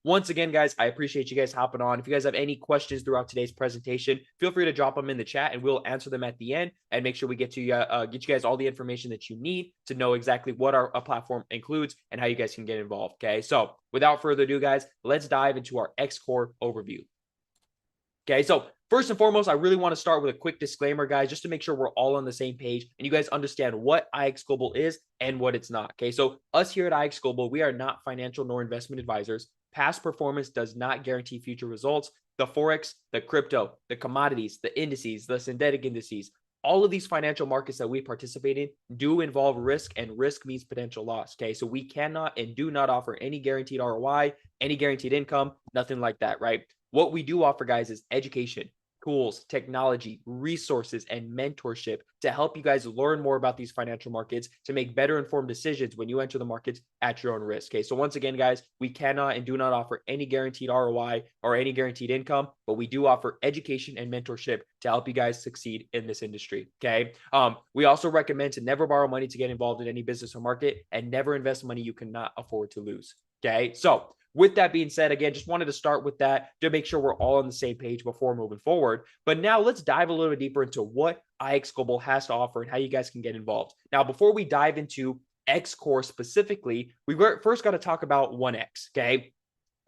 once again, guys, I appreciate you guys hopping on. If you guys have any questions throughout today's presentation, feel free to drop them in the chat and we'll answer them at the end and make sure we get you guys all the information that you need to know exactly what our platform includes and how you guys can get involved. Okay, so without further ado, guys, let's dive into our XCore overview. Okay, so first and foremost, I really want to start with a quick disclaimer, guys, just to make sure we're all on the same page and you guys understand what IX Global is and what it's not. Okay, so us here at IX Global, we are not financial nor investment advisors. Past performance does not guarantee future results. The Forex, the crypto, the commodities, the indices, the synthetic indices, all of these financial markets that we participate in do involve risk, and risk means potential loss. Okay, so we cannot and do not offer any guaranteed ROI, any guaranteed income, nothing like that, right? What we do offer, guys, is education, tools, technology, resources, and mentorship to help you guys learn more about these financial markets to make better informed decisions when you enter the markets at your own risk. Okay, so once again, guys, we cannot and do not offer any guaranteed ROI or any guaranteed income, but we do offer education and mentorship to help you guys succeed in this industry. Okay, we also recommend to never borrow money to get involved in any business or market, and never invest money you cannot afford to lose. Okay, so with that being said, again, just wanted to start with that to make sure we're all on the same page before moving forward. But now let's dive a little bit deeper into what IX Global has to offer and how you guys can get involved. Now, before we dive into XCore specifically, we first got to talk about 1X, okay?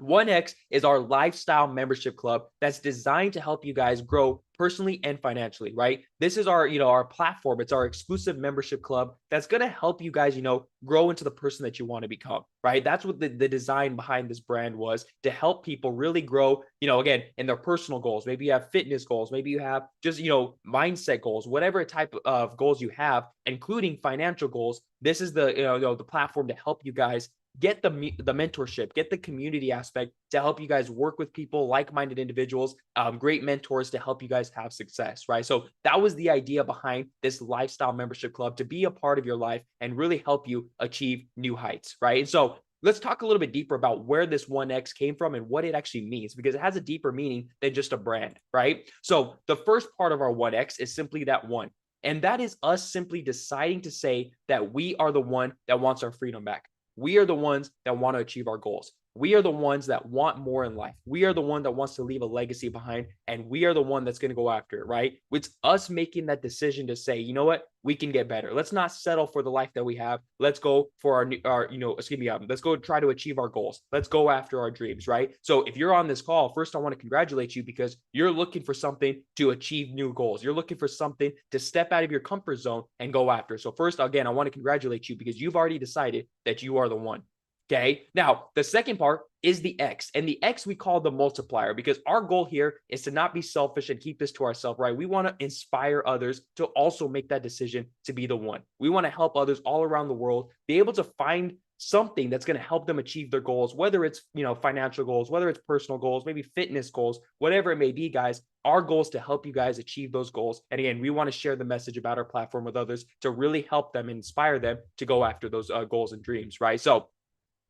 1X is our lifestyle membership club that's designed to help you guys grow personally and financially, right? This is our, our platform. It's our exclusive membership club that's going to help you guys, grow into the person that you want to become, right? That's what the design behind this brand was, to help people really grow, again, in their personal goals. Maybe you have fitness goals. Maybe you have just, mindset goals, whatever type of goals you have, including financial goals. This is the platform to help you guys get the mentorship, get the community aspect to help you guys work with people, like-minded individuals, great mentors to help you guys have success, right? So that was the idea behind this lifestyle membership club, to be a part of your life and really help you achieve new heights, right? And so let's talk a little bit deeper about where this 1X came from and what it actually means, because it has a deeper meaning than just a brand, right? So the first part of our 1X is simply that one. And that is us simply deciding to say that we are the one that wants our freedom back. We are the ones that want to achieve our goals. We are the ones that want more in life. We are the one that wants to leave a legacy behind, and we are the one that's going to go after it, right? It's us making that decision to say, you know what, we can get better. Let's not settle for the life that we have. Let's go for let's go try to achieve our goals. Let's go after our dreams, right? So if you're on this call, first I want to congratulate you, because you're looking for something to achieve new goals. You're looking for something to step out of your comfort zone and go after. So first, again, I want to congratulate you, because you've already decided that you are the one. Okay, now the second part is the X, and the X we call the multiplier, because our goal here is to not be selfish and keep this to ourselves, right? We want to inspire others to also make that decision to be the one. We want to help others all around the world be able to find something that's going to help them achieve their goals, whether it's, financial goals, whether it's personal goals, maybe fitness goals, whatever it may be, guys. Our goal is to help you guys achieve those goals. And again, we want to share the message about our platform with others to really help them and inspire them to go after those goals and dreams, right? So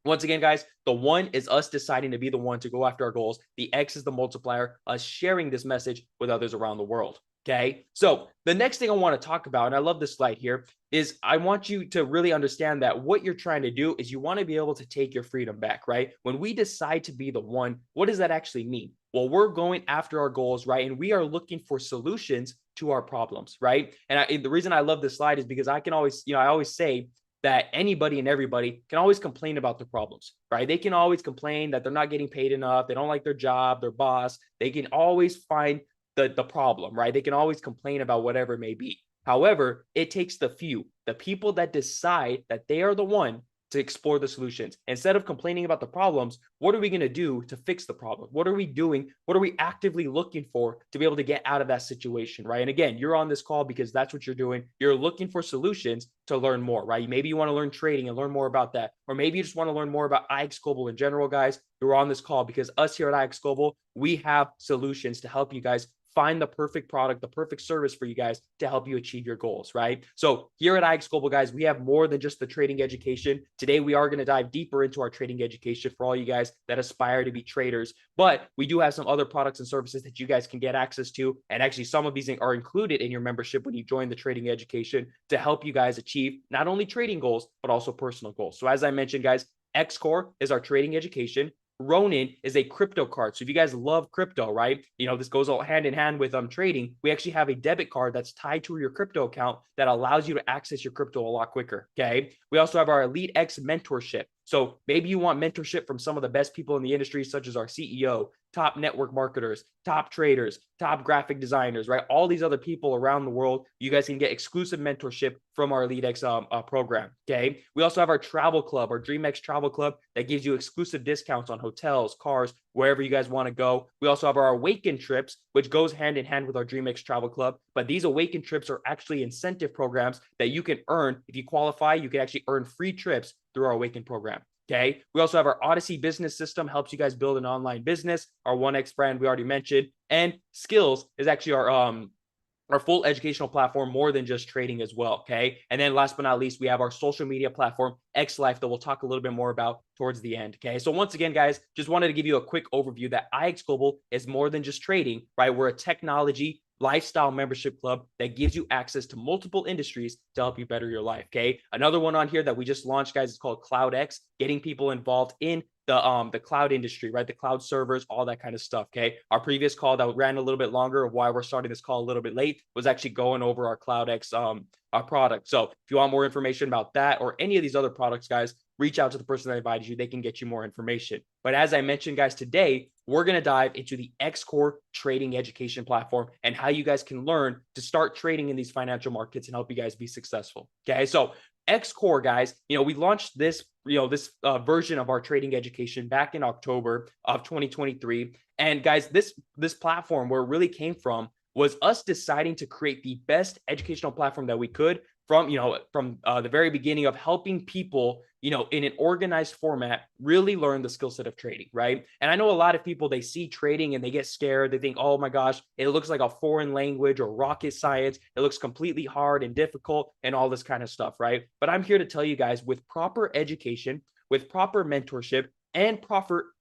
once again, guys, the one is us deciding to be the one to go after our goals. The X is the multiplier, us sharing this message with others around the world. Okay, so the next thing I want to talk about, and I love this slide here, is I want you to really understand that what you're trying to do is you want to be able to take your freedom back, right? When we decide to be the one, what does that actually mean? Well, we're going after our goals, right? And we are looking for solutions to our problems, right? And the reason I love this slide is because I can always, I always say that anybody and everybody can always complain about their problems, right? They can always complain that they're not getting paid enough. They don't like their job, their boss. They can always find the problem, right? They can always complain about whatever it may be. However, it takes the few, the people that decide that they are the one to explore the solutions. Instead of complaining about the problems, what are we going to do to fix the problem? What are we doing? What are we actively looking for to be able to get out of that situation, right? And again, you're on this call because that's what you're doing. You're looking for solutions to learn more, right? Maybe you want to learn trading and learn more about that. Or maybe you just want to learn more about IX Global in general, guys. You're on this call because us here at IX Global, we have solutions to help you guys find the perfect product, the perfect service for you guys to help you achieve your goals, right? So here at IX Global, guys, we have more than just the trading education. Today, we are going to dive deeper into our trading education for all you guys that aspire to be traders. But we do have some other products and services that you guys can get access to. And actually, some of these are included in your membership when you join the trading education to help you guys achieve not only trading goals, but also personal goals. So as I mentioned, guys, XCore is our trading education. Ronin is a crypto card. So if you guys love crypto, right? This goes all hand in hand with trading. We actually have a debit card that's tied to your crypto account that allows you to access your crypto a lot quicker. Okay. We also have our Elite X mentorship. So maybe you want mentorship from some of the best people in the industry, such as our CEO, top network marketers, top traders, top graphic designers, right? All these other people around the world. You guys can get exclusive mentorship from our Elite X program. Okay. We also have our travel club, our DreamX travel club that gives you exclusive discounts on hotels, cars, wherever you guys want to go. We also have our Awaken trips, which goes hand in hand with our DreamX travel club. But these Awaken trips are actually incentive programs that you can earn. If you qualify, you can actually earn free trips through our Awaken program. Okay. We also have our Odyssey business system, helps you guys build an online business. Our 1X brand, we already mentioned. And Skills is actually our full educational platform, more than just trading as well. Okay. And then last but not least, we have our social media platform, X Life, that we'll talk a little bit more about towards the end. Okay. So once again, guys, just wanted to give you a quick overview that IX Global is more than just trading, right? We're a technology lifestyle membership club that gives you access to multiple industries to help you better your life. Okay. Another one on here that we just launched, guys, is called CloudX, getting people involved in the cloud industry, right? The cloud servers, all that kind of stuff. Okay. Our previous call that ran a little bit longer of why we're starting this call a little bit late was actually going over our CloudX our product. So if you want more information about that or any of these other products, guys, reach out to the person that invited you. They can get you more information. But as I mentioned, guys, today we're going to dive into the XCore trading education platform and how you guys can learn to start trading in these financial markets and help you guys be successful. Okay. So XCore, guys, we launched this, this version of our trading education back in October of 2023. And guys, this platform, where it really came from was us deciding to create the best educational platform that we could from the very beginning of helping people, in an organized format, really learn the skill set of trading, right? And I know a lot of people, they see trading and they get scared. They think, oh my gosh, it looks like a foreign language or rocket science. It looks completely hard and difficult and all this kind of stuff, right? But I'm here to tell you guys, with proper education, with proper mentorship, and proper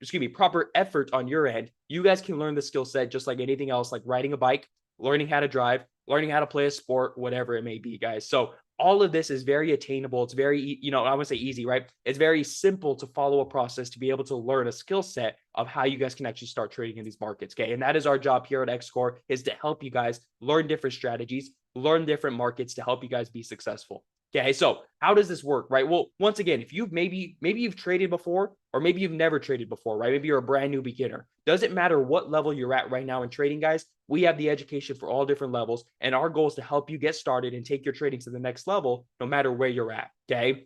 effort on your end, you guys can learn the skill set just like anything else, like riding a bike, learning how to drive, learning how to play a sport, whatever it may be, guys. So all of this is very attainable. It's very, I would say easy, right? It's very simple to follow a process to be able to learn a skill set of how you guys can actually start trading in these markets. Okay. And that is our job here at XCore, is to help you guys learn different strategies, learn different markets to help you guys be successful. Okay, so how does this work, right? Well, once again, if you've maybe you've traded before, or maybe you've never traded before, right? Maybe you're a brand new beginner. Doesn't matter what level you're at right now in trading, guys. We have the education for all different levels, and our goal is to help you get started and take your trading to the next level, no matter where you're at. Okay.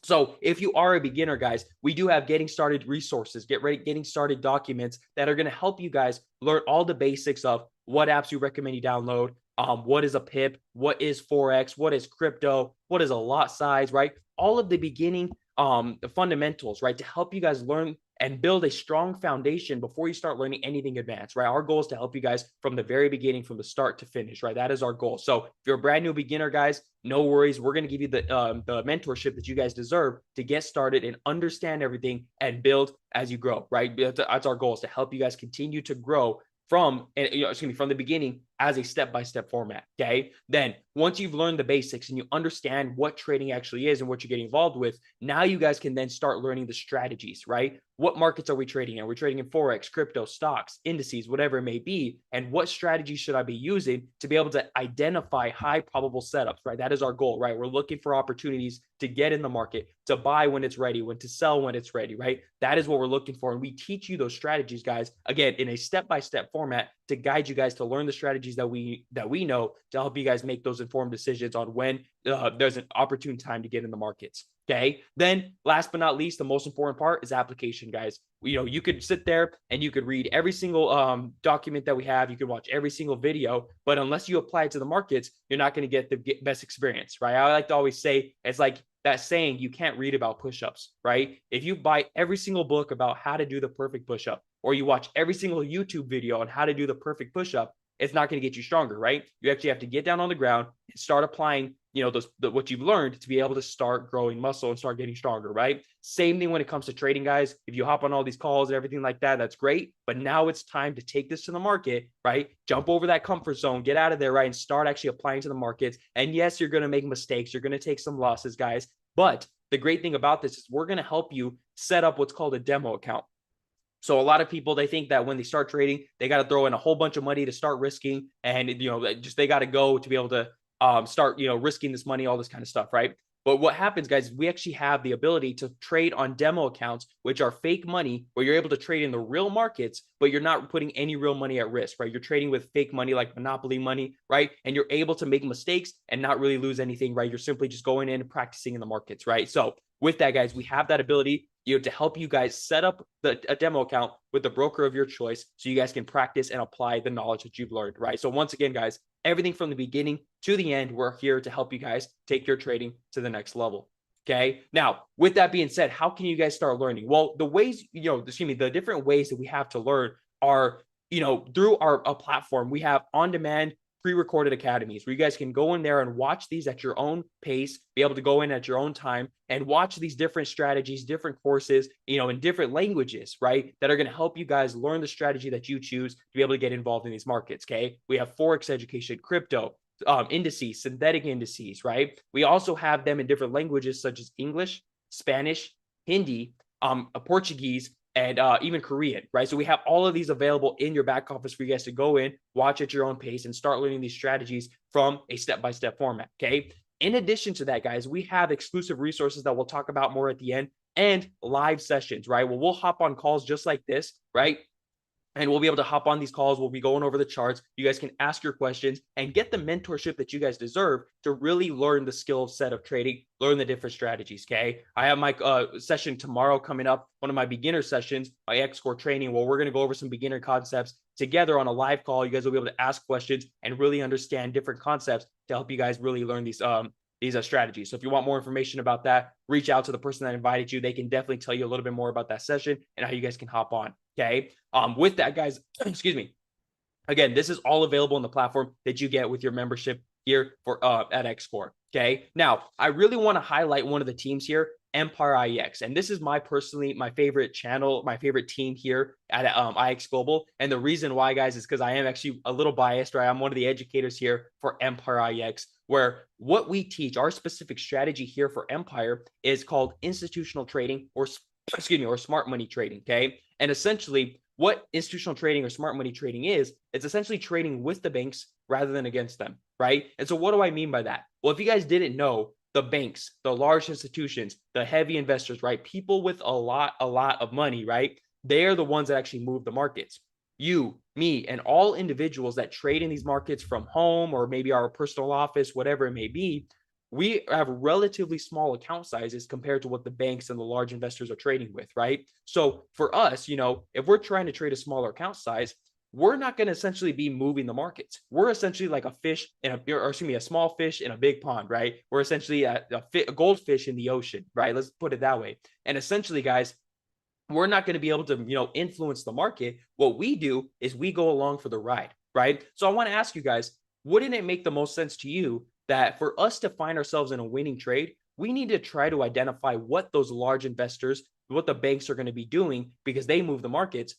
So if you are a beginner, guys, we do have getting started resources, getting started documents that are going to help you guys learn all the basics of what apps you recommend you download, what is a pip, what is Forex, what is crypto, what is a lot size, right? All of the beginning, the fundamentals, right? To help you guys learn and build a strong foundation before you start learning anything advanced, right? Our goal is to help you guys from the very beginning, from the start to finish, right? That is our goal. So if you're a brand new beginner, guys, no worries. We're going to give you the mentorship that you guys deserve to get started and understand everything and build as you grow, right? That's our goal, is to help you guys continue to grow from the beginning as a step-by-step format. Okay. Then once you've learned the basics and you understand what trading actually is and what you're getting involved with, now you guys can then start learning the strategies, right? What markets are we trading in? We're trading in Forex, crypto, stocks, indices, whatever it may be. And what strategies should I be using to be able to identify high probable setups, right? That is our goal, right? We're looking for opportunities to get in the market, to buy when it's ready, when to sell when it's ready, right? That is what we're looking for. And we teach you those strategies, guys, again, in a step-by-step format to guide you guys to learn the strategies that we know to help you guys make those informed decisions on when there's an opportune time to get in the markets. Okay. Then last but not least, the most important part is application, guys. You could sit there and you could read every single document that we have. You can watch every single video, but unless you apply it to the markets, you're not going to get the best experience, right? I like to always say, it's like that saying, you can't read about push-ups, right? If you buy every single book about how to do the perfect push-up, or you watch every single YouTube video on how to do the perfect push-up, it's not going to get you stronger, right? You actually have to get down on the ground and start applying, what you've learned to be able to start growing muscle and start getting stronger, right? Same thing when it comes to trading, guys. If you hop on all these calls and everything like that, that's great. But now it's time to take this to the market, right? Jump over that comfort zone, get out of there, right? And start actually applying to the markets. And yes, you're going to make mistakes. You're going to take some losses, guys. But the great thing about this is we're going to help you set up what's called a demo account. So a lot of people, they think that when they start trading, they got to throw in a whole bunch of money to start risking, and just they got to go to be able to start risking this money, all this kind of stuff, right? But what happens, guys, we actually have the ability to trade on demo accounts, which are fake money, where you're able to trade in the real markets, but you're not putting any real money at risk, right? You're trading with fake money like Monopoly money, right? And you're able to make mistakes and not really lose anything, right? You're simply just going in and practicing in the markets, right? So with that, guys, we have that ability to help you guys set up a demo account with the broker of your choice so you guys can practice and apply the knowledge that you've learned, right? So once again, guys, everything from the beginning to the end, we're here to help you guys take your trading to the next level. Okay. Now, with that being said, how can you guys start learning? Well, the ways, the different ways that we have to learn are, through our platform. We have on-demand pre-recorded academies where you guys can go in there and watch these at your own pace, be able to go in at your own time and watch these different strategies, different courses, in different languages, right? That are going to help you guys learn the strategy that you choose to be able to get involved in these markets. Okay. We have Forex education, crypto, indices, synthetic indices, right? We also have them in different languages such as English, Spanish, Hindi, Portuguese, and even Korean, right? So we have all of these available in your back office for you guys to go in, watch at your own pace, and start learning these strategies from a step-by-step format, okay? In addition to that, guys, we have exclusive resources that we'll talk about more at the end, and live sessions, right? Well, we'll hop on calls just like this, right? And we'll be able to hop on these calls. We'll be going over the charts. You guys can ask your questions and get the mentorship that you guys deserve to really learn the skill set of trading, learn the different strategies, okay? I have my session tomorrow coming up, one of my beginner sessions, my XCore training, where we're going to go over some beginner concepts together on a live call. You guys will be able to ask questions and really understand different concepts to help you guys really learn these strategies. So if you want more information about that, reach out to the person that invited you. They can definitely tell you a little bit more about that session and how you guys can hop on. Okay. With that, guys, excuse me. Again, this is all available on the platform that you get with your membership here for at XCore. Okay. Now, I really want to highlight one of the teams here, Empire IEX. And this is my favorite channel, my favorite team here at IX Global. And the reason why, guys, is because I am actually a little biased, right? I'm one of the educators here for Empire IEX, where what we teach, our specific strategy here for Empire is called institutional trading or smart money trading. Okay. And essentially what institutional trading or smart money trading is, it's essentially trading with the banks rather than against them. Right. And so what do I mean by that? Well, if you guys didn't know, the banks, the large institutions, the heavy investors, right? People with a lot of money, right? They're the ones that actually move the markets. You, me, and all individuals that trade in these markets from home or maybe our personal office, whatever it may be, we have relatively small account sizes compared to what the banks and the large investors are trading with, right? So for us, if we're trying to trade a smaller account size, we're not going to essentially be moving the markets. We're essentially like a small fish in a big pond, right? We're essentially a goldfish in the ocean, right? Let's put it that way. And essentially, guys, we're not going to be able to, influence the market. What we do is we go along for the ride, right? So I want to ask you guys, wouldn't it make the most sense to you that for us to find ourselves in a winning trade, we need to try to identify what those large investors, what the banks are going to be doing because they move the markets?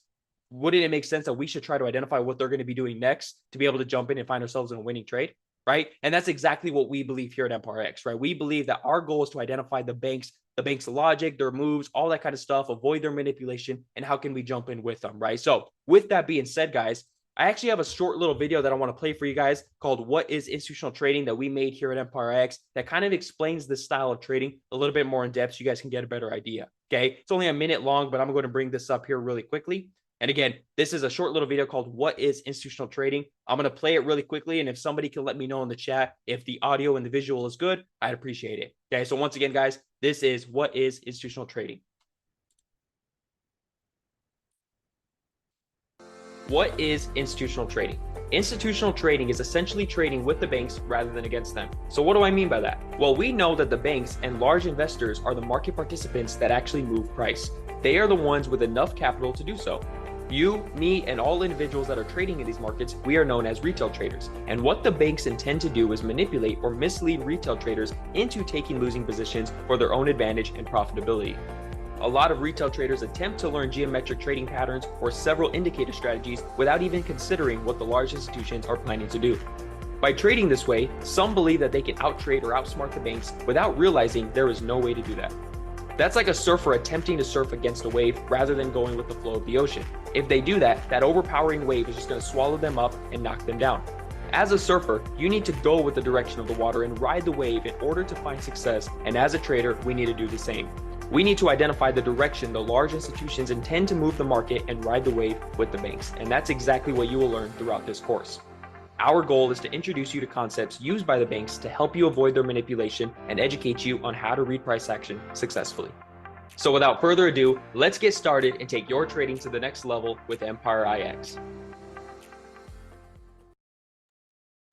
Wouldn't it make sense that we should try to identify what they're going to be doing next to be able to jump in and find ourselves in a winning trade, right? And that's exactly what we believe here at Empire X, right? We believe that our goal is to identify the bank's logic, their moves, all that kind of stuff, avoid their manipulation, and how can we jump in with them, right? So with that being said, guys, I actually have a short little video that I want to play for you guys called What is Institutional Trading that we made here at Empire X that kind of explains this style of trading a little bit more in depth so you guys can get a better idea, okay? It's only a minute long, but I'm going to bring this up here really quickly. And again, this is a short little video called What is Institutional Trading? I'm going to play it really quickly. And if somebody can let me know in the chat if the audio and the visual is good, I'd appreciate it. Okay, so once again, guys, this is What is Institutional Trading? What is institutional trading? Institutional trading is essentially trading with the banks rather than against them. So what do I mean by that? Well, we know that the banks and large investors are the market participants that actually move price. They are the ones with enough capital to do so. You, me, and all individuals that are trading in these markets, we are known as retail traders. And what the banks intend to do is manipulate or mislead retail traders into taking losing positions for their own advantage and profitability. A lot of retail traders attempt to learn geometric trading patterns or several indicator strategies without even considering what the large institutions are planning to do. By trading this way, some believe that they can outtrade or outsmart the banks without realizing there is no way to do that. That's like a surfer attempting to surf against a wave rather than going with the flow of the ocean. If they do that, that overpowering wave is just going to swallow them up and knock them down. As a surfer, you need to go with the direction of the water and ride the wave in order to find success. And as a trader, we need to do the same. We need to identify the direction the large institutions intend to move the market and ride the wave with the banks. And that's exactly what you will learn throughout this course. Our goal is to introduce you to concepts used by the banks to help you avoid their manipulation and educate you on how to read price action successfully. So without further ado, let's get started and take your trading to the next level with Empire IX.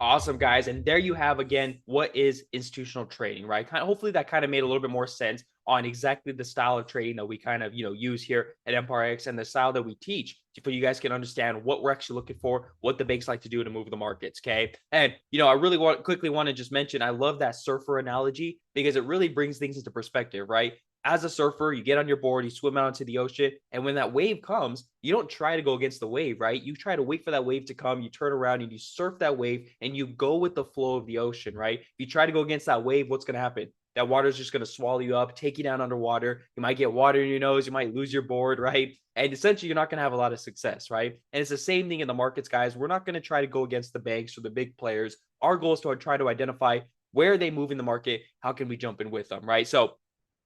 Awesome, guys. And there you have, again, what is institutional trading, right? Hopefully that kind of made a little bit more sense on exactly the style of trading that we kind of, use here at Empire IX and the style that we teach, so you guys can understand what we're actually looking for, what the banks like to do to move the markets, okay? And, I really quickly want to just mention, I love that surfer analogy because it really brings things into perspective, right? As a surfer, you get on your board, you swim out into the ocean, and when that wave comes, you don't try to go against the wave, right? You try to wait for that wave to come, you turn around and you surf that wave and you go with the flow of the ocean, right? If you try to go against that wave, what's going to happen? That water is just going to swallow you up, take you down underwater. You might get water in your nose, you might lose your board, right? And essentially, you're not going to have a lot of success, right? And it's the same thing in the markets, guys. We're not going to try to go against the banks or the big players. Our goal is to try to identify where they move in the market. How can we jump in with them, right? So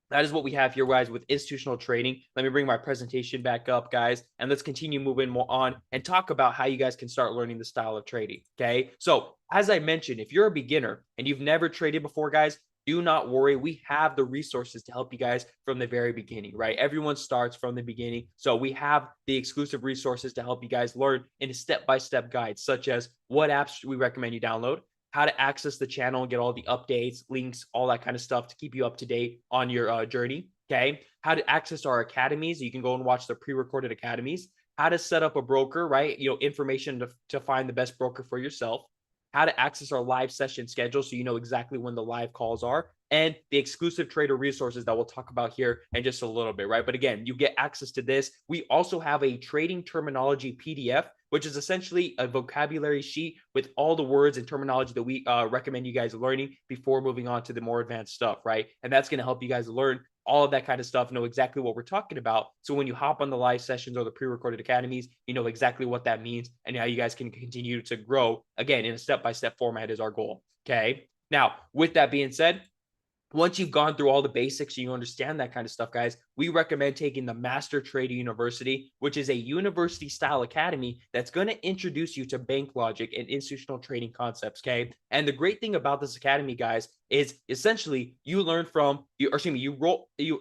that is what we have here, guys, with institutional trading. Let me bring my presentation back up, guys, and let's continue moving more on and talk about how you guys can start learning the style of trading, okay? So as I mentioned, if you're a beginner and you've never traded before, guys, do not worry. We have the resources to help you guys from the very beginning, right? Everyone starts from the beginning. So we have the exclusive resources to help you guys learn in a step-by-step guide, such as what apps we recommend you download, how to access the channel and get all the updates, links, all that kind of stuff to keep you up to date on your journey, okay? How to access our academies. You can go and watch the pre-recorded academies. How to set up a broker, right? Information to find the best broker for yourself. How to access our live session schedule so you know exactly when the live calls are, and the exclusive trader resources that we'll talk about here in just a little bit, right? But again, you get access to this. We also have a trading terminology PDF, which is essentially a vocabulary sheet with all the words and terminology that we recommend you guys learning before moving on to the more advanced stuff, right? And that's going to help you guys learn all of that kind of stuff, know exactly what we're talking about. So when you hop on the live sessions or the pre-recorded academies, you know exactly what that means and how you guys can continue to grow, again, in a step-by-step format is our goal, okay? Now, with that being said, once you've gone through all the basics and you understand that kind of stuff, guys, we recommend taking the Master Trader University, which is a university style academy that's going to introduce you to bank logic and institutional trading concepts, okay? And the great thing about this academy, guys, is essentially you learn from, you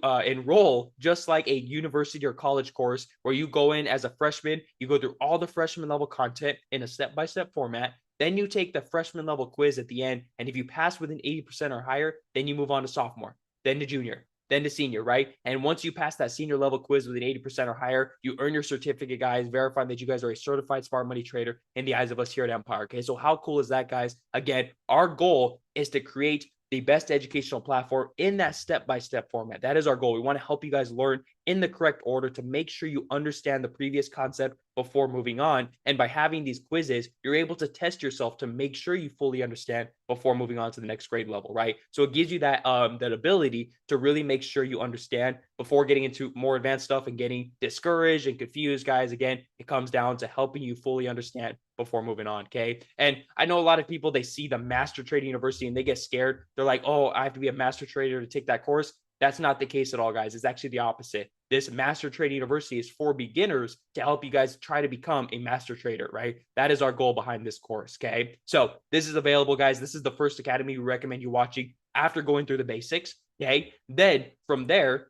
enroll just like a university or college course where you go in as a freshman, you go through all the freshman level content in a step-by-step format. Then you take the freshman level quiz at the end. And if you pass within 80% or higher, then you move on to sophomore, then to junior, then to senior, right? And once you pass that senior level quiz within 80% or higher, you earn your certificate, guys, verifying that you guys are a certified smart money trader in the eyes of us here at Empire. Okay, so how cool is that, guys? Again, our goal is to create the best educational platform in that step-by-step format. That is our goal. We want to help you guys learn in the correct order to make sure you understand the previous concept before moving on. And by having these quizzes, you're able to test yourself to make sure you fully understand before moving on to the next grade level, right? So it gives you that ability to really make sure you understand before getting into more advanced stuff and getting discouraged and confused, guys. Again, it comes down to helping you fully understand before moving on, okay? And I know a lot of people, they see the Master Trading University and they get scared. They're like, oh, I have to be a master trader to take that course. That's not the case at all, guys. It's actually the opposite. This Master Trading University is for beginners to help you guys try to become a master trader, right? That is our goal behind this course, okay? So this is available, guys. This is the first academy we recommend you watching after going through the basics, okay? Then from there,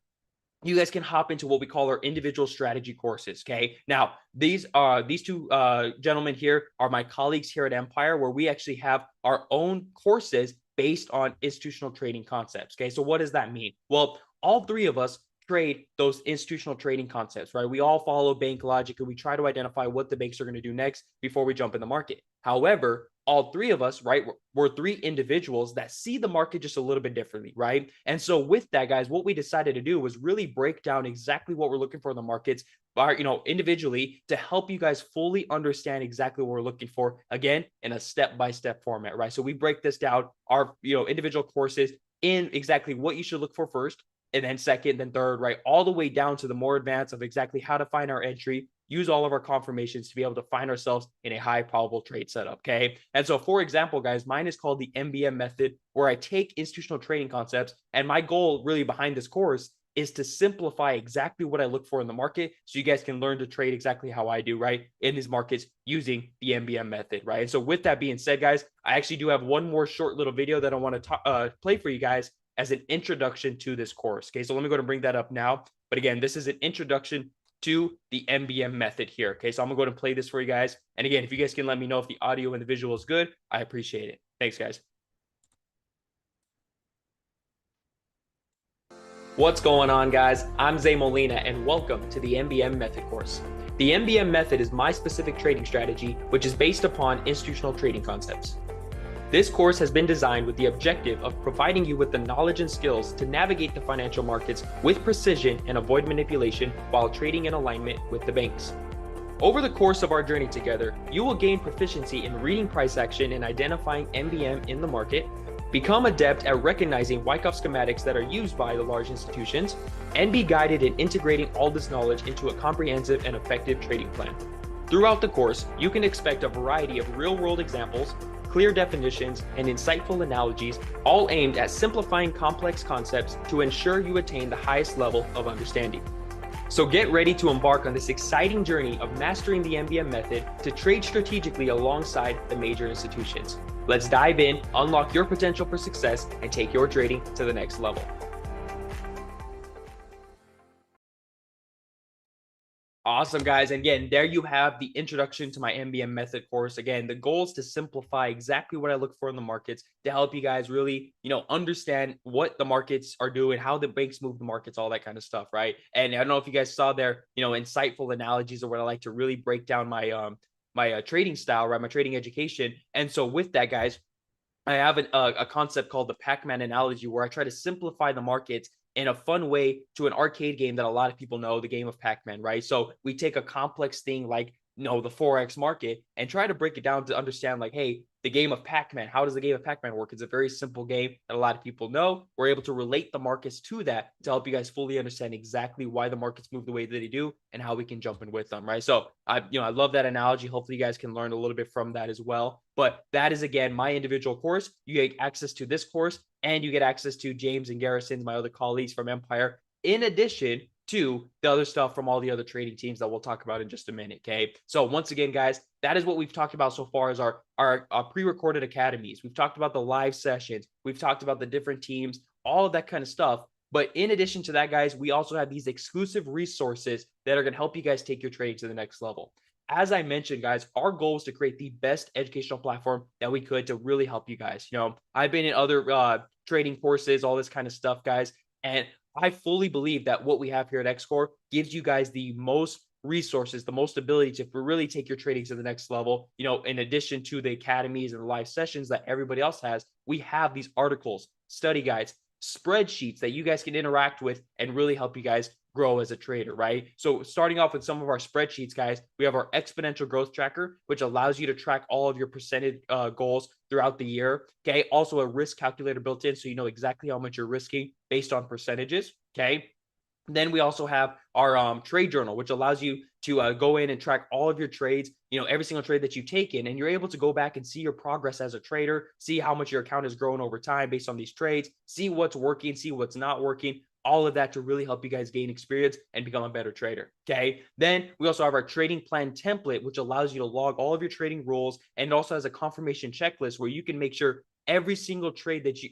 you guys can hop into what we call our individual strategy courses, okay? Now, these two gentlemen here are my colleagues here at Empire, where we actually have our own courses based on institutional trading concepts, okay? So what does that mean? Well, all three of us trade those institutional trading concepts, right? We all follow bank logic and we try to identify what the banks are going to do next before we jump in the market. However, all three of us, right, we're three individuals that see the market just a little bit differently, right? And so with that, guys, what we decided to do was really break down exactly what we're looking for in the markets, individually, to help you guys fully understand exactly what we're looking for, again, in a step-by-step format, right? So we break this down, our individual courses, in exactly what you should look for first, and then second, then third, right? All the way down to the more advanced of exactly how to find our entry, use all of our confirmations to be able to find ourselves in a high probable trade setup. Okay. And so, for example, guys, mine is called the MBM method, where I take institutional trading concepts. And my goal really behind this course is to simplify exactly what I look for in the market so you guys can learn to trade exactly how I do, right, in these markets using the MBM method, right? And so with that being said, guys, I actually do have one more short little video that I want to play for you guys as an introduction to this course. Okay, so let me go and bring that up now. But again, this is an introduction to the MBM method here. Okay, so I'm gonna go and play this for you guys. And again, if you guys can let me know if the audio and the visual is good, I appreciate it. Thanks, guys. What's going on, guys? I'm Zay Molina, and welcome to the MBM method course. The MBM method is my specific trading strategy, which is based upon institutional trading concepts. This course has been designed with the objective of providing you with the knowledge and skills to navigate the financial markets with precision and avoid manipulation while trading in alignment with the banks. Over the course of our journey together, you will gain proficiency in reading price action and identifying MBM in the market, become adept at recognizing Wyckoff schematics that are used by the large institutions, and be guided in integrating all this knowledge into a comprehensive and effective trading plan. Throughout the course, you can expect a variety of real-world examples, clear definitions, and insightful analogies, all aimed at simplifying complex concepts to ensure you attain the highest level of understanding. So get ready to embark on this exciting journey of mastering the MBM method to trade strategically alongside the major institutions. Let's dive in, unlock your potential for success, and take your trading to the next level. Awesome, guys. And again, there you have the introduction to my MBM method course. Again, the goal is to simplify exactly what I look for in the markets to help you guys really, understand what the markets are doing, how the banks move the markets, all that kind of stuff, right? And I don't know if you guys saw there, insightful analogies or what I like to really break down my trading style, right? My trading education. And so with that, guys, I have a concept called the Pac-Man analogy, where I try to simplify the markets in a fun way to an arcade game that a lot of people know, the game of Pac-Man, right? So we take a complex thing like, the Forex market and try to break it down to understand like, hey, the game of Pac-Man, how does the game of Pac-Man work? It's a very simple game that a lot of people know. We're able to relate the markets to that to help you guys fully understand exactly why the markets move the way that they do and how we can jump in with them, right? So I love that analogy. Hopefully you guys can learn a little bit from that as well. But that is, again, my individual course. You get access to this course and you get access to James and Garrison's, my other colleagues from Empire, in addition to the other stuff from all the other trading teams that we'll talk about in just a minute. Okay. So once again, guys, that is what we've talked about so far as our pre-recorded academies. We've talked about the live sessions. We've talked about the different teams, all of that kind of stuff. But in addition to that, guys, we also have these exclusive resources that are going to help you guys take your trading to the next level. As I mentioned, guys, our goal is to create the best educational platform that we could to really help you guys. I've been in other trading courses, all this kind of stuff, guys, and I fully believe that what we have here at XCore gives you guys the most resources, the most ability to really take your trading to the next level. In addition to the academies and the live sessions that everybody else has, we have these articles, study guides, spreadsheets that you guys can interact with and really help you guys grow as a trader, right? So starting off with some of our spreadsheets, guys, we have our exponential growth tracker, which allows you to track all of your percentage goals throughout the year. Okay. Also a risk calculator built in, so you know exactly how much you're risking based on percentages. Okay. Then we also have our trade journal, which allows you to go in and track all of your trades, every single trade that you've taken, and you're able to go back and see your progress as a trader, see how much your account has grown over time based on these trades, see what's working, see what's not working, all of that to really help you guys gain experience and become a better trader. Okay. Then we also have our trading plan template, which allows you to log all of your trading rules and also has a confirmation checklist where you can make sure every single trade that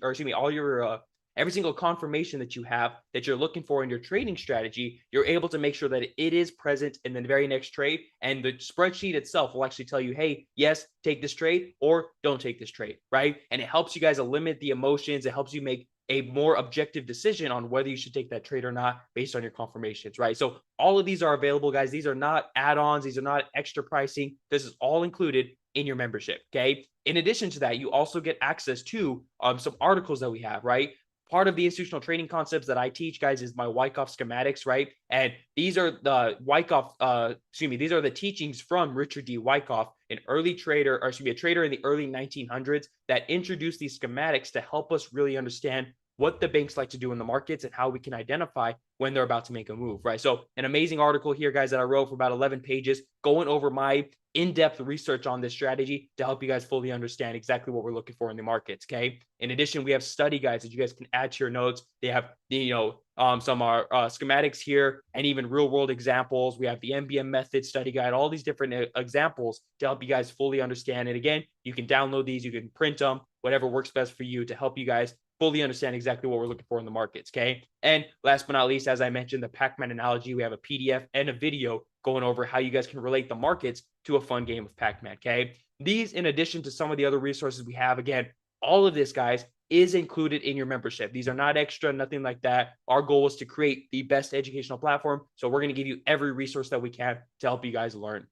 every single confirmation that you have that you're looking for in your trading strategy, you're able to make sure that it is present in the very next trade. And the spreadsheet itself will actually tell you, hey, yes, take this trade or don't take this trade, right? And it helps you guys eliminate the emotions. It helps you make a more objective decision on whether you should take that trade or not based on your confirmations, right? So all of these are available, guys. These are not add-ons. These are not extra pricing. This is all included in your membership, okay? In addition to that, you also get access to some articles that we have, right? Part of the institutional trading concepts that I teach, guys, is my Wyckoff schematics, right? And these are the these are the teachings from Richard D. Wyckoff, a trader in the early 1900s that introduced these schematics to help us really understand what the banks like to do in the markets and how we can identify when they're about to make a move, right? So an amazing article here, guys, that I wrote for about 11 pages going over my in-depth research on this strategy to help you guys fully understand exactly what we're looking for in the markets. Okay. In addition, we have study guides that you guys can add to your notes. They have the, some are schematics here and even real world examples. We have the MBM method study guide, all these different examples to help you guys fully understand. And again, you can download these, you can print them, whatever works best for you to help you guys fully understand exactly what we're looking for in the markets. Okay. And last but not least, as I mentioned, the Pac-Man analogy, we have a PDF and a video going over how you guys can relate the markets to a fun game of Pac-Man. Okay. These, in addition to some of the other resources we have, again, all of this, guys, is included in your membership. These are not extra, nothing like that. Our goal is to create the best educational platform. So we're going to give you every resource that we can to help you guys learn.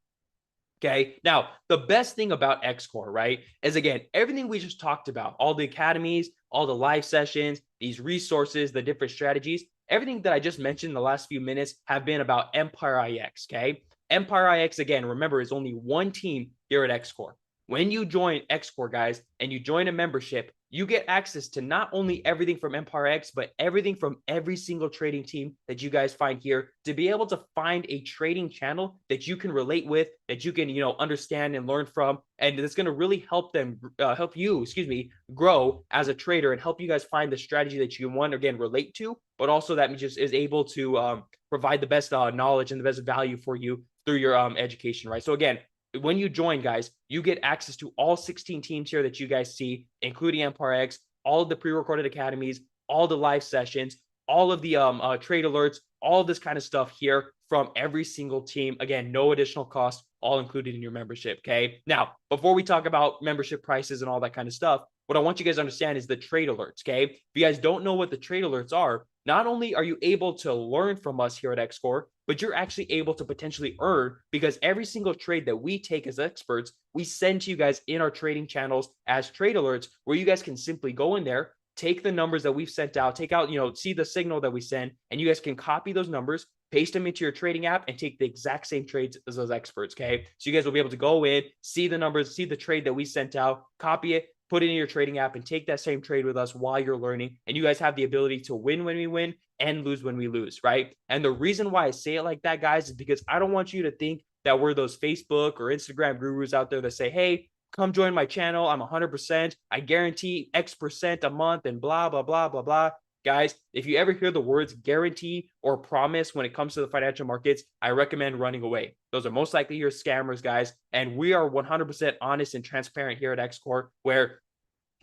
Okay. Now, the best thing about XCore, right, is again, everything we just talked about, all the academies, all the live sessions, these resources, the different strategies, everything that I just mentioned in the last few minutes have been about Empire IX. Okay. Empire IX, again, remember, is only one team here at XCore. When you join XCore, guys, and you join a membership, you get access to not only everything from Empire X, but everything from every single trading team that you guys find here to be able to find a trading channel that you can relate with, that you can, understand and learn from. And it's going to really help you, grow as a trader and help you guys find the strategy that you want, again, relate to, but also that just is able to provide the best knowledge and the best value for you through your education, right? So again, when you join, guys, you get access to all 16 teams here that you guys see, including Empire X, all of the pre-recorded academies, all the live sessions, all of the trade alerts, all of this kind of stuff here from every single team. Again, no additional cost, all included in your membership. Okay. Now, before we talk about membership prices and all that kind of stuff, what I want you guys to understand is the trade alerts. Okay. If you guys don't know what the trade alerts are, not only are you able to learn from us here at XCore, but you're actually able to potentially earn, because every single trade that we take as experts, we send to you guys in our trading channels as trade alerts, where you guys can simply go in there, take the numbers that we've sent out, take out, see the signal that we send, and you guys can copy those numbers, paste them into your trading app, and take the exact same trades as those experts. Okay. So you guys will be able to go in, see the numbers, see the trade that we sent out, copy it, put it in your trading app, and take that same trade with us while you're learning. And you guys have the ability to win when we win and lose when we lose, right? And the reason why I say it like that, guys, is because I don't want you to think that we're those Facebook or Instagram gurus out there that say, hey, come join my channel. I'm 100%. I guarantee X% a month and blah, blah, blah, blah, blah. Guys, if you ever hear the words guarantee or promise when it comes to the financial markets, I recommend running away. Those are most likely your scammers, guys. And we are 100% honest and transparent here at XCore, where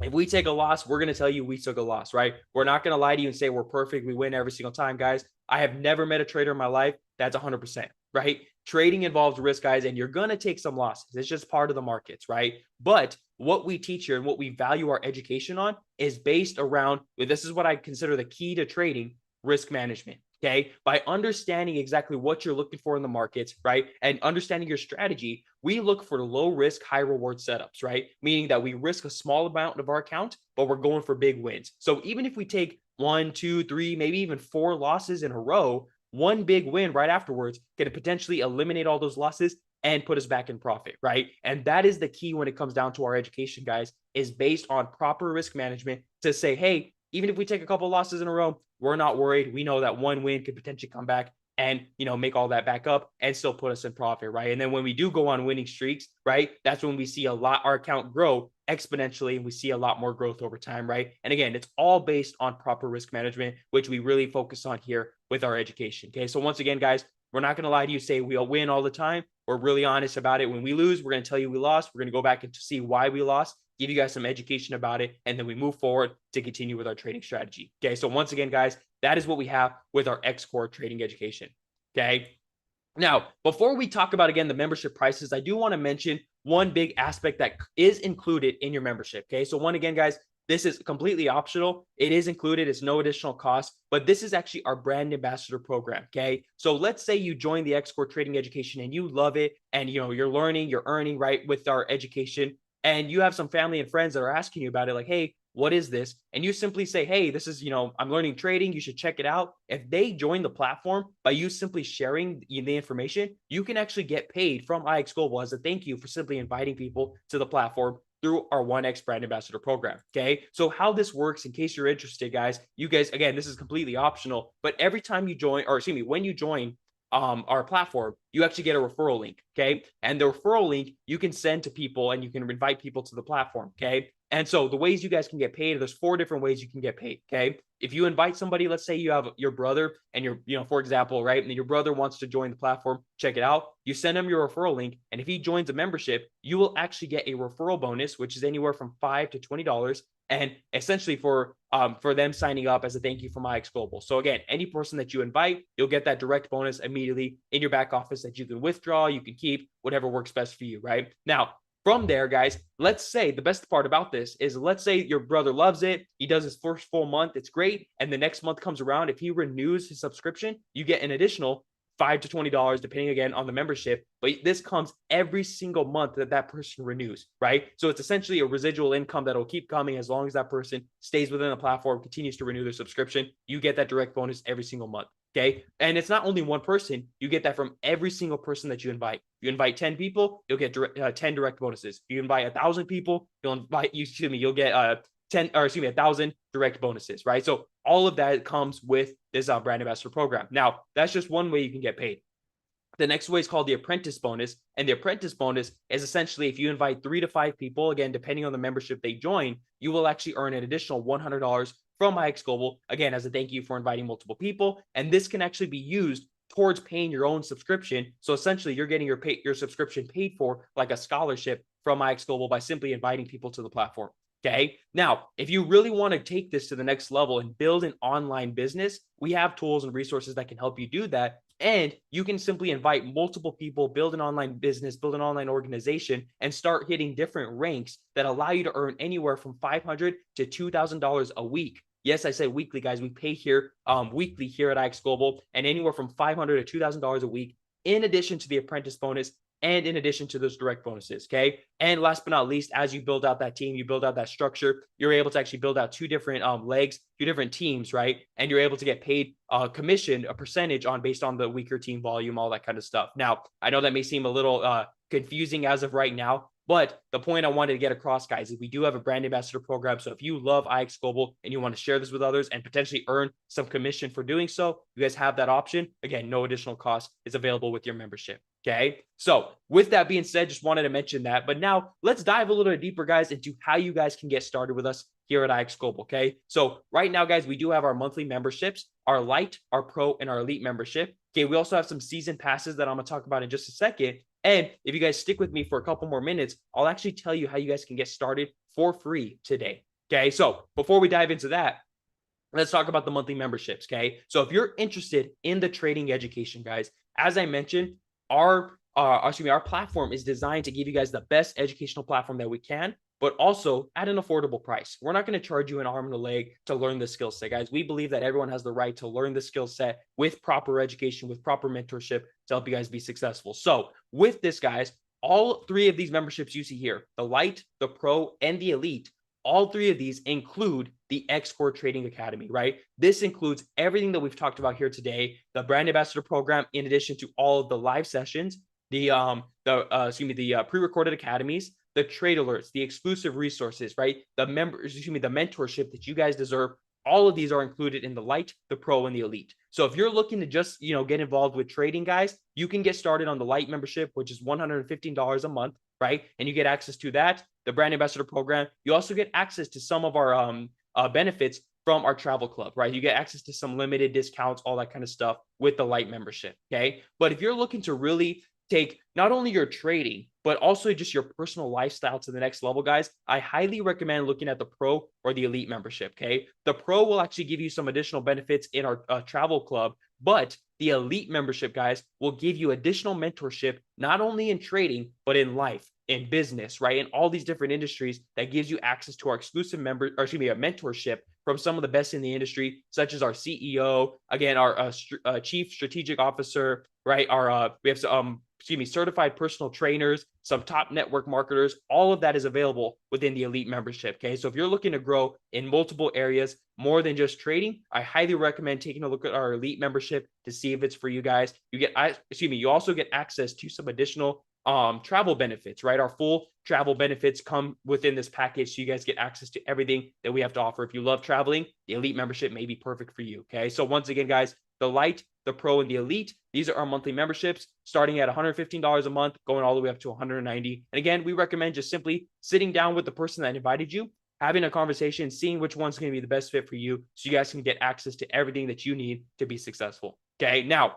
if we take a loss, we're going to tell you we took a loss, right? We're not going to lie to you and say we're perfect, we win every single time, guys. I have never met a trader in my life that's 100%, right? Trading involves risk, guys, and you're going to take some losses. It's just part of the markets, right? But what we teach here and what we value our education on is based around, this is what I consider the key to trading: risk management. Okay. By understanding exactly what you're looking for in the markets, right, and understanding your strategy, we look for low risk, high reward setups, right? Meaning that we risk a small amount of our account, but we're going for big wins. So even if we take 1, 2, 3, maybe even 4 losses in a row, one big win right afterwards can potentially eliminate all those losses and put us back in profit, right? And that is the key when it comes down to our education, guys, is based on proper risk management to say, hey, even if we take a couple losses in a row, we're not worried. We know that one win could potentially come back and, make all that back up and still put us in profit, right? And then when we do go on winning streaks, right, that's when we see our account grow exponentially, and we see a lot more growth over time, right? And again, it's all based on proper risk management, which we really focus on here with our education. Okay. So once again, guys, we're not going to lie to you, say we'll win all the time. We're really honest about it. When we lose, we're going to tell you we lost. We're going to go back and to see why we lost, give you guys some education about it, and then we move forward to continue with our trading strategy. Okay. So once again, guys, that is what we have with our XCore trading education. Okay. Now, before we talk about, again, the membership prices, I do want to mention one big aspect that is included in your membership. Okay. So again, guys, this is completely optional. It is included. It's no additional cost, but this is actually our brand ambassador program. Okay. So let's say you join the XCore trading education and you love it, and you're learning, you're earning, right, with our education, and you have some family and friends that are asking you about it, like, hey, what is this? And you simply say, hey, this is, I'm learning trading. You should check it out. If they join the platform by you simply sharing the information, you can actually get paid from IX Global as a thank you for simply inviting people to the platform through our 1X brand ambassador program. Okay. So how this works, in case you're interested, guys, you guys, again, this is completely optional, but every time you join, or excuse me, when you join our platform, you actually get a referral link. Okay. And the referral link you can send to people and you can invite people to the platform. Okay. And so the ways you guys can get paid, there's 4 different ways you can get paid. Okay. If you invite somebody, let's say you have your brother and for example, right, and your brother wants to join the platform, check it out. You send him your referral link, and if he joins a membership, you will actually get a referral bonus, which is anywhere from $5 to $20, and essentially for them signing up as a thank you for my Global. So again, any person that you invite, you'll get that direct bonus immediately in your back office that you can withdraw, you can keep, whatever works best for you, right? Now, from there, guys, let's say the best part about this is, let's say your brother loves it. He does his first full month. It's great. And the next month comes around. If he renews his subscription, you get an additional $5 to $20, depending again on the membership. But this comes every single month that person renews, right? So it's essentially a residual income that'll keep coming as long as that person stays within the platform, continues to renew their subscription. You get that direct bonus every single month. Okay. And it's not only one person, you get that from every single person that you invite. If you invite 10 people, you'll get 10 direct bonuses. If you invite 1,000 people, you'll get 1,000 direct bonuses, right? So all of that comes with this brand ambassador program. Now, that's just one way you can get paid. The next way is called the apprentice bonus. And the apprentice bonus is essentially if you invite 3 to 5 people, again, depending on the membership they join, you will actually earn an additional $100 from Global, again, as a thank you for inviting multiple people. And this can actually be used towards paying your own subscription. So essentially, you're getting your subscription paid for like a scholarship from Global by simply inviting people to the platform. Okay. Now, if you really want to take this to the next level and build an online business, we have tools and resources that can help you do that. And you can simply invite multiple people, build an online business, build an online organization, and start hitting different ranks that allow you to earn anywhere from $500 to $2,000 a week. Yes, I say weekly, guys. We pay here weekly here at Global, and anywhere from $500 to $2,000 a week, in addition to the apprentice bonus, and in addition to those direct bonuses. Okay. And last but not least, as you build out that team, you build out that structure, you're able to actually build out 2 different legs, 2 different teams, right? And you're able to get paid commission, a percentage based on the weaker team volume, all that kind of stuff. Now, I know that may seem a little confusing as of right now, but the point I wanted to get across, guys, is we do have a brand ambassador program. So if you love Global and you want to share this with others and potentially earn some commission for doing so, you guys have that option. Again, no additional cost is available with your membership. Okay. So with that being said, just wanted to mention that. But now let's dive a little bit deeper, guys, into how you guys can get started with us here at Global. Okay. So right now, guys, we do have our monthly memberships, our Lite, our Pro, and our Elite membership. Okay. We also have some season passes that I'm going to talk about in just a second. And if you guys stick with me for a couple more minutes, I'll actually tell you how you guys can get started for free today. Okay. So before we dive into that, let's talk about the monthly memberships. Okay. So if you're interested in the trading education, guys, as I mentioned, our platform is designed to give you guys the best educational platform that we can, but also at an affordable price. We're not going to charge you an arm and a leg to learn the skill set, guys. We believe that everyone has the right to learn the skill set with proper education, with proper mentorship to help you guys be successful. So with this, guys, all 3 of these memberships you see here, the Lite, the Pro, and the Elite, all 3 of these include the XCore Trading Academy, right? This includes everything that we've talked about here today, the brand ambassador program, in addition to all of the live sessions, the pre-recorded academies, the trade alerts, the exclusive resources, right? The mentorship that you guys deserve. All of these are included in the Lite, the Pro, and the Elite. So if you're looking to just, get involved with trading, guys, you can get started on the Lite membership, which is $115 a month, right? And you get access to that, the brand ambassador program. You also get access to some of our benefits from our travel club, right? You get access to some limited discounts, all that kind of stuff with the Lite membership. Okay. But if you're looking to really take not only your trading, but also just your personal lifestyle to the next level, guys, I highly recommend looking at the Pro or the Elite membership. Okay. The Pro will actually give you some additional benefits in our travel club, but the Elite membership, guys, will give you additional mentorship, not only in trading, but in life, in business, right? In all these different industries that gives you access to our exclusive mentorship from some of the best in the industry, such as our CEO, again, our chief strategic officer, right? We have some, certified personal trainers, some top network marketers. All of that is available within the Elite membership. Okay. So if you're looking to grow in multiple areas, more than just trading, I highly recommend taking a look at our Elite membership to see if it's for you guys. You also get access to some additional travel benefits, right? Our full travel benefits come within this package. So you guys get access to everything that we have to offer. If you love traveling, the elite membership may be perfect for you. Okay. So once again, guys, the light, the pro, and the elite, these are our monthly memberships starting at $115 a month, going all the way up to $190. And again, we recommend just simply sitting down with the person that invited you, having a conversation, seeing which one's going to be the best fit for you so you guys can get access to everything that you need to be successful. Okay. Now,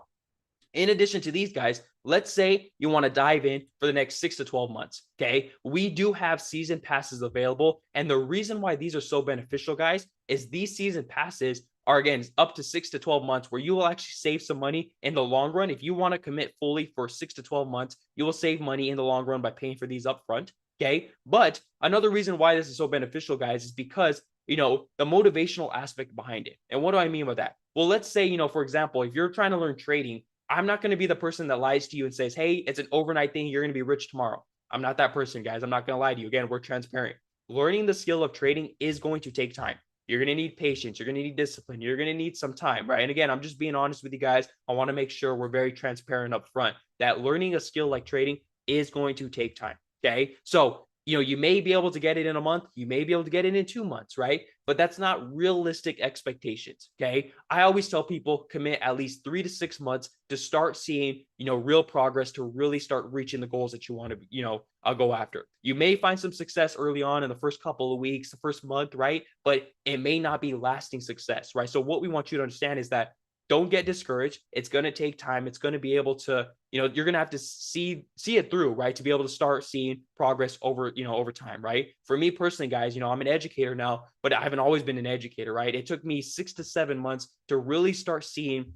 in addition to these guys, let's say you want to dive in for the next 6 to 12 months. Okay. We do have season passes available. And the reason why these are so beneficial, guys, is these season passes are, again, up to 6 to 12 months where you will actually save some money in the long run. If you want to commit fully for 6 to 12 months, you will save money in the long run by paying for these upfront. Okay. But another reason why this is so beneficial, guys, is because, the motivational aspect behind it. And what do I mean by that? Well, let's say, for example, if you're trying to learn trading, I'm not going to be the person that lies to you and says, hey, it's an overnight thing. You're going to be rich tomorrow. I'm not that person, guys. I'm not going to lie to you. Again, we're transparent. Learning the skill of trading is going to take time. You're going to need patience. You're going to need discipline. You're going to need some time, right? And again, I'm just being honest with you guys. I want to make sure we're very transparent up front that learning a skill like trading is going to take time. Okay. So, you may be able to get it in a month. You may be able to get it in 2 months, right? But that's not realistic expectations. Okay. I always tell people commit at least 3 to 6 months to start seeing, real progress, to really start reaching the goals that you want to, go after. You may find some success early on in the first couple of weeks, the first month, right? But it may not be lasting success, right? So what we want you to understand is that don't get discouraged. It's going to take time. It's going to be able to, you're going to have to see it through, right? To be able to start seeing progress over time, right? For me personally, guys, I'm an educator now, but I haven't always been an educator, right? It took me 6 to 7 months to really start seeing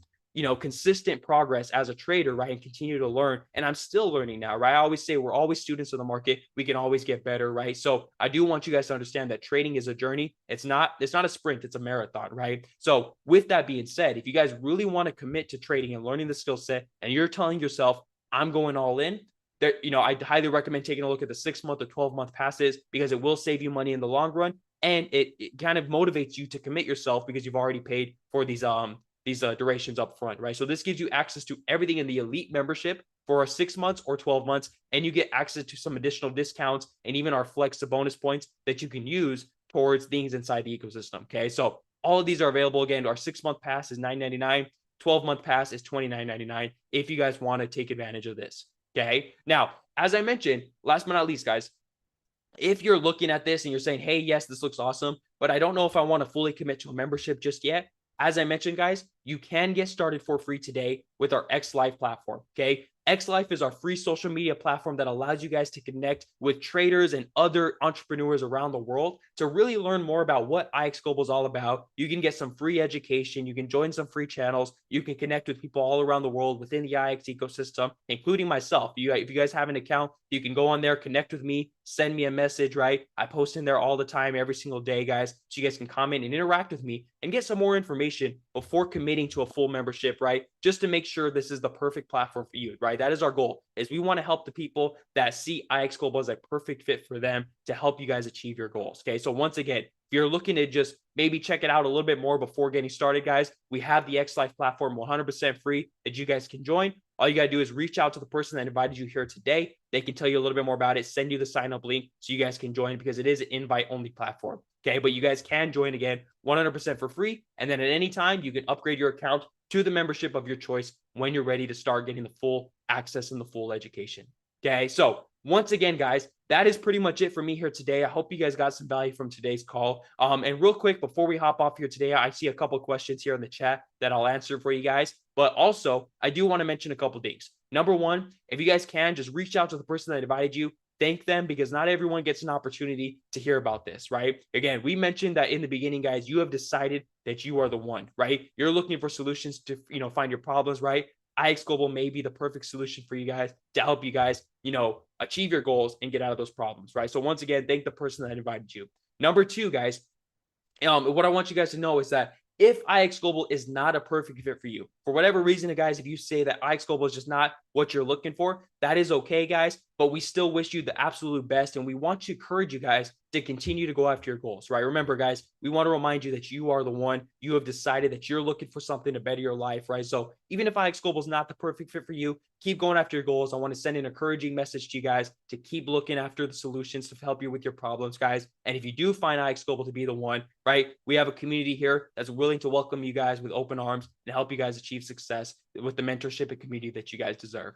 consistent progress as a trader, right? And continue to learn. And I'm still learning now, right? I always say we're always students of the market. We can always get better, right? So I do want you guys to understand that trading is a journey. It's not a sprint, it's a marathon, right? So with that being said, if you guys really want to commit to trading and learning the skill set, and you're telling yourself, I'm going all in, there, I highly recommend taking a look at the 6-month or 12-month passes because it will save you money in the long run. And it kind of motivates you to commit yourself because you've already paid for these durations up front, right? So this gives you access to everything in the elite membership for 6 months or 12 months, and you get access to some additional discounts and even our flex to bonus points that you can use towards things inside the ecosystem. Okay, so all of these are available. Again, our 6-month pass is $9.99, 12-month pass is $29.99 if you guys want to take advantage of this. Okay, now as I mentioned, last but not least, guys, if you're looking at this and you're saying, hey, yes, this looks awesome, but I don't know if I want to fully commit to a membership just yet. As I mentioned, guys, you can get started for free today with our X Life platform. Okay. X Life is our free social media platform that allows you guys to connect with traders and other entrepreneurs around the world to really learn more about what IX Global is all about. You can get some free education. You can join some free channels. You can connect with people all around the world within the IX ecosystem, including myself. If you guys have an account, you can go on there, connect with me, send me a message, right? I post in there all the time, every single day, guys. So you guys can comment and interact with me and get some more information before committing to a full membership, right? Just to make sure this is the perfect platform for you, right? That is our goal, is we want to help the people that see IX Global as a perfect fit for them to help you guys achieve your goals. Okay. So once again, if you're looking to just maybe check it out a little bit more before getting started, guys, we have the X Life platform 100% free that you guys can join. All you got to do is reach out to the person that invited you here today. They can tell you a little bit more about it, send you the sign up link so you guys can join because it is an invite only platform. Okay. But you guys can join again 100% for free. And then at any time, you can upgrade your account to the membership of your choice when you're ready to start getting the full access and the full education. Okay. So once again, guys, that is pretty much it for me here today. I hope you guys got some value from today's call. And real quick, before we hop off here today, I see a couple of questions here in the chat that I'll answer for you guys. But also, I do want to mention a couple of things. Number one, if you guys can, just reach out to the person that invited you. Thank them because not everyone gets an opportunity to hear about this, right? Again, we mentioned that in the beginning, guys, you have decided that you are the one, right? You're looking for solutions to, find your problems, right? IX Global may be the perfect solution for you guys to help you guys, achieve your goals and get out of those problems, right? So once again, thank the person that invited you. Number two, guys, what I want you guys to know is that if IX Global is not a perfect fit for you, for whatever reason, guys, if you say that IX Global is just not what you're looking for, That is okay, guys, but we still wish you the absolute best. And we want to encourage you guys to continue to go after your goals, right? Remember, guys, we want to remind you that you are the one. You have decided that you're looking for something to better your life, right? So even if IX Global is not the perfect fit for you, keep going after your goals. I want to send an encouraging message to you guys to keep looking after the solutions to help you with your problems, guys. And if you do find IX Global to be the one, right, we have a community here that's willing to welcome you guys with open arms and help you guys achieve success with the mentorship and community that you guys deserve.